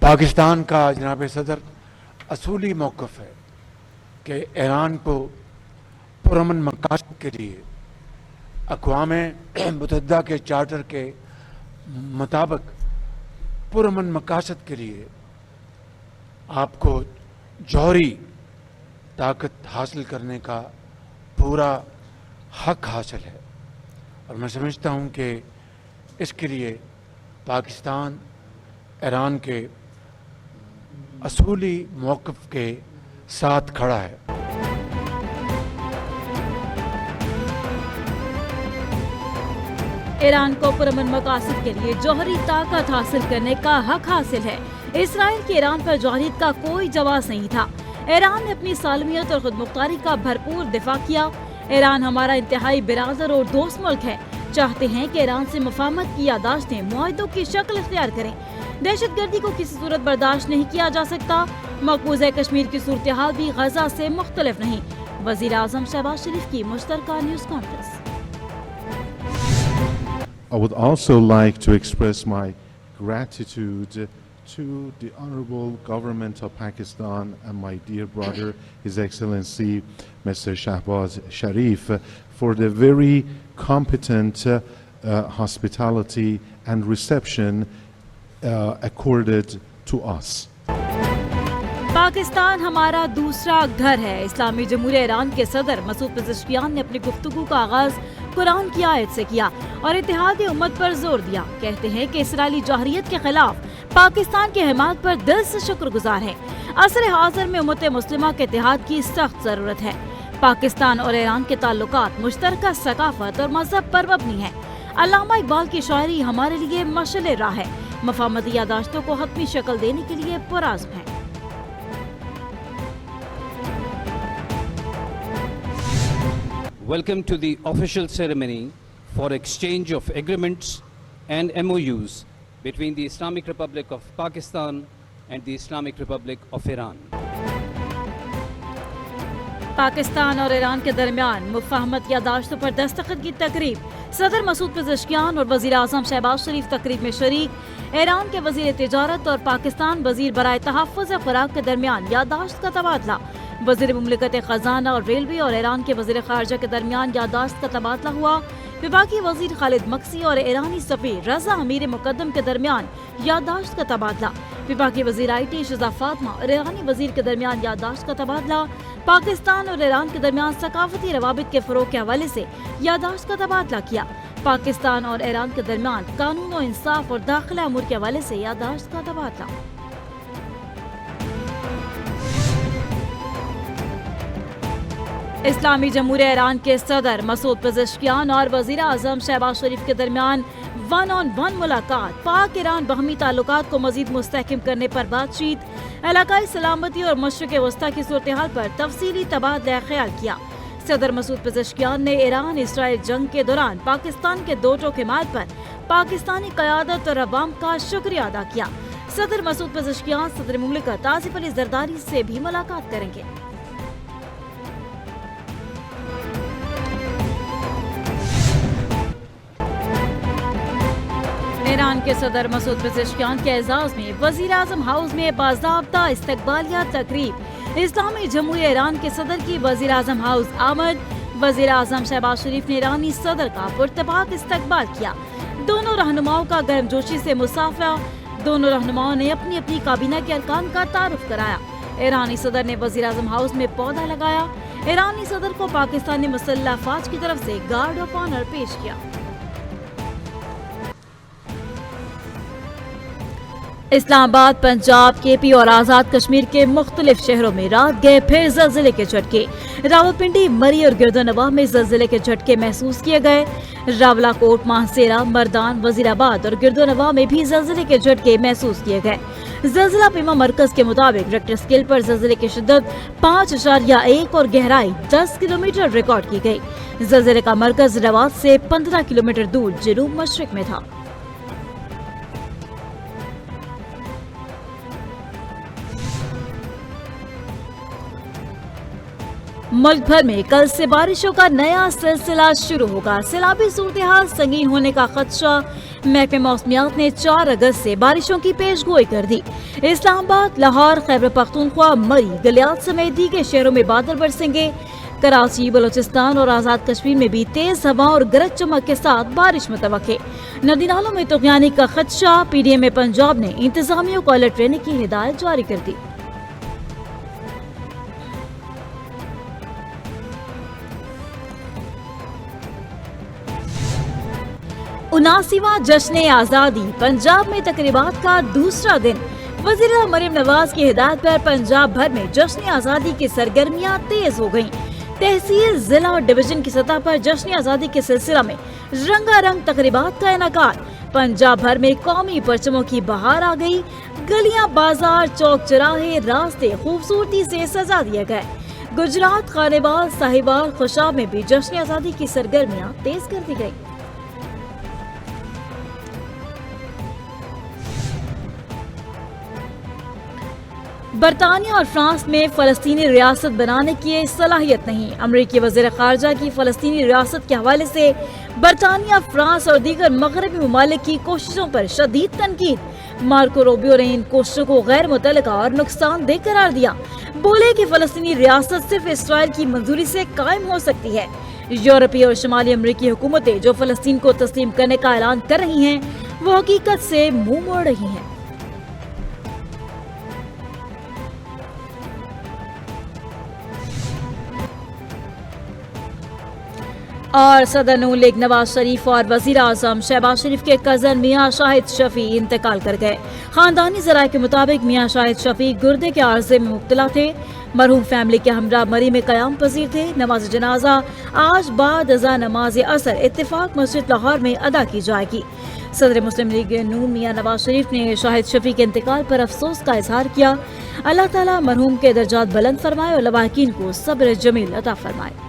पाकिस्तान का जनाब सदर असूली मौक़िफ़ है कि ईरान को पुरअमन मकासद के लिए अक़वाम मुत्तहिदा के चार्टर के मुताबिक पुरअमन मकासद के लिए आपको जौहरी ताकत हासिल करने का पूरा हक हासिल है। और मैं समझता हूँ कि इसके लिए पाकिस्तान ईरान के असूली मौक़िफ़ के साथ खड़ा है। ईरान को पुरअमन मकासद के लिए जौहरी ताकत हासिल करने का हक हासिल है। इसराइल की ईरान पर जौहरीत का कोई जवाब नहीं था। ईरान ने अपनी सालमियत और खुदमुख्तारी का भरपूर दिफा किया। ईरान हमारा इंतहाई बिरादर और दोस्त मुल्क है। चाहते हैं कि ईरान से मुफाहमत की यादाश्तें मुआहदों की शक्ल इख्तियार करें। दहशतगर्दी को किसी सूरत बर्दाश्त नहीं किया जा सकता। मकबूजा कश्मीर की सूरत हाल भी गजा से मुख्तलिफ नहीं। वज़ीर आज़म शहबाज शरीफ की मुश्तरका news conference. I would also like to express my gratitude to the Honorable Government of Pakistan and my dear brother, His Excellency Mr. Shahbaz Sharif, for the very competent hospitality and reception accorded to us. Pakistan हमारा दूसरा घर है। इस्लामी जमहूरिया Iran के सदर Masood Pezeshkian ने अपनी गुफ्तगू का आगाज कुरान की आयत से किया और इत्तेहाद उम्मत पर जोर दिया। कहते हैं कि इसराइली जौहरियत के खिलाफ पाकिस्तान की हिमायत पर दिल से शुक्रगुजार है। असर हाज़िर में उम्मत मुस्लिमा के इत्तेहाद की सख्त जरूरत है। पाकिस्तान और ईरान के ताल्लुकात मुश्तरका सकाफत और मजहब पर मबनी है। अल्लामा इकबाल की शायरी हमारे लिए मशअल राह है। मफाहमती यादाश्तों को हतमी शक्ल देने के लिए पुरअज़्म है। Welcome to the official ceremony for exchange of agreements and MOUs between the Islamic Republic of Pakistan and the Islamic Republic of Iran. Pakistan और ईरान के दरमियान मुफाहमत यादाश्तों पर दस्तखत की तकरीब। सदर मसूद पेज़ेश्कियान और वज़ीर आज़म शहबाज शरीफ तकरीब में शरीक। ईरान के वज़ीर तिजारत और पाकिस्तान वज़ीर बराए तहफ़्फ़ुज़ खुराक के दरमियान यादाश्त का तबादला। वज़ीर मुमलिकत खजाना और रेलवे और ईरान के वज़ीर ख़ारिजा के दरमियान यादाश्त का तबादला हुआ। विभागीय वज़ीर खालिद मक्सी और ईरानी सफ़ीर रज़ा अमीर मुक़द्दम के दरमियान यादाश्त का तबादला। विभागीय वज़ीर IT शिज़ा फ़ातिमा और ईरानी वज़ीर के दरमियान यादाश्त का तबादला। पाकिस्तान और ईरान के दरमियान सकाफती रवाबित के फ़रोग़ के हवाले से यादाश्त का तबादला किया। पाकिस्तान और ईरान के दरमियान कानून और इंसाफ और दाखिला अमूर के हवाले से यादाश्त का तबादला। इस्लामी जमहूरिया ईरान के सदर मसूद पेज़ेश्कियान और वज़ीर आज़म शहबाज शरीफ के दरमियान 1-on-1 मुलाकात। पाक ईरान बाहमी ताल्लुकात को मज़ीद मुस्तहकम करने पर बातचीत। इलाकाई सलामती और मशरिक़ वस्ता की सूरत हाल पर तफसीली तबादला ख्याल किया। सदर मसूद पेज़ेश्कियान ने ईरान इसराइल जंग के दौरान पाकिस्तान के दो टोक हिमायत पर पाकिस्तानी क़यादत और अवाम का शुक्रिया अदा किया। सदर मसूद पेज़ेश्कियान सदर मुमलिकत आसिफ अली ज़रदारी से भी मुलाकात करेंगे। ईरान के सदर मसूद पेज़ेश्कियान के एजाज़ में वज़ीर आज़म हाउस में बाज़ाब्ता इस्तकबालिया तकरीब। इस्लामी जमहूरिया ईरान के सदर की वज़ीर आज़म हाउस आमद। वज़ीर आज़म शहबाज शरीफ ने ईरानी सदर का पुरतबाक इस्तकबाल किया। दोनों रहनुमाओं का गर्मजोशी से मुसाफा। दोनों रहनुमाओं ने अपनी अपनी काबीना के अरकान का तारुफ कराया। ईरानी सदर ने वज़ीर आज़म हाउस में पौधा लगाया। ईरानी सदर को पाकिस्तानी मुसल्लह अफ़वाज की तरफ से गार्ड ऑफ ऑनर पेश किया। इस्लामाबाद, पंजाब, KP और आज़ाद कश्मीर के मुख्तलिफ शहरों में रात गए फिर ज़लज़ले के झटके। रावलपिंडी, मरी और गिरदोनवाब में ज़लज़ले के झटके महसूस किए गए। रावलाकोट, मानसेरा, मर्दान, वज़ीराबाद और गिरदोनवाब में भी ज़लज़ले के झटके महसूस किए गए। ज़लज़ला पीमा मरकज़ के मुताबिक रेक्टर स्केल पर ज़लज़ले की शिद्दत 5.1 और गहराई 10 किलोमीटर रिकॉर्ड की गई। ज़लज़ले का मरकज़ रवाद से 15 किलोमीटर दूर जनूब मशरिक में था। मुल्क भर में कल से बारिशों का नया सिलसिला शुरू होगा। सैलाबी सूरत-ए-हाल संगीन होने का खदशा, महकमे मौसमियात ने 4 अगस्त से बारिशों की पेशगोई कर दी। इस्लामाबाद, लाहौर, खैबर पख्तूनख्वा, मरी, गलियात समेत दीगर शहरों में बादल बरसेंगे। कराची, बलोचिस्तान और आज़ाद कश्मीर में भी तेज हवा और गरज चमक के साथ बारिश मुतवक्के। नदी नालों में तुग़यानी का खदशा, PDM पंजाब ने इंतजामिया को अलर्ट रहने की हिदायत जारी कर दी। उनासीवां जश्न आज़ादी, पंजाब में तकरीबात का दूसरा दिन। वज़ीर मरीम नवाज की हिदायत पर पंजाब भर में जश्न आज़ादी की सरगर्मियां तेज हो गईं। तहसील, जिला और डिवीजन की सतह पर जश्न आज़ादी के सिलसिला में रंगारंग तकरीबात का इनेकाद। पंजाब भर में कौमी परचमों की बहार आ गई। गलियां, बाजार, चौक चौराहे, रास्ते खूबसूरती से सजा दिए गए। गुजरात, खानेवाल, साहिवाल, खुशाब में भी जश्न आज़ादी की सरगर्मियां तेज कर दी गई। बरतानिया और फ्रांस में फलस्तीनी रियासत बनाने की सलाहियत नहीं। अमरीकी वज़ीर ख़ारजा की फलस्तीनी रियासत के हवाले से बरतानिया, फ्रांस और दीगर मगरबी ममालिक की कोशिशों पर शदीद तनकीद। मार्को रूबियो ने इन कोशिशों को गैर मुतल्लका और नुकसानदेह करार दिया। बोले कि फलस्तीनी रियासत सिर्फ इसराइल की मंजूरी से कायम हो सकती है। यूरोपीय और शुमाली अमरीकी हुकूमतें जो फलस्तीन को तस्लीम करने का ऐलान कर रही हैं, वो हकीकत से मुंह मोड़ रही हैं। और सदर नून लीग नवाज शरीफ और वजीर आजम शहबाज शरीफ के कजन मियां शाहिद शफी इंतकाल कर गए। खानदानी ज़राए के मुताबिक मियां शाहिद शफी गुर्दे के आर्जे में मुब्तला थे। मरहूम फैमिली के हमरा मरी में क़याम पजीर थे। नमाज जनाजा आज बाद अज़ा नमाज असर इत्तेफाक मस्जिद लाहौर में अदा की जाएगी। सदर मुस्लिम लीग नून मियां नवाज शरीफ ने शाहिद शफी के इंतकाल पर अफसोस का इजहार किया। अल्लाह ताला मरहूम के दर्जात बुलंद फरमाए और लवाहिकीन को सब्र जमील अता फरमाए।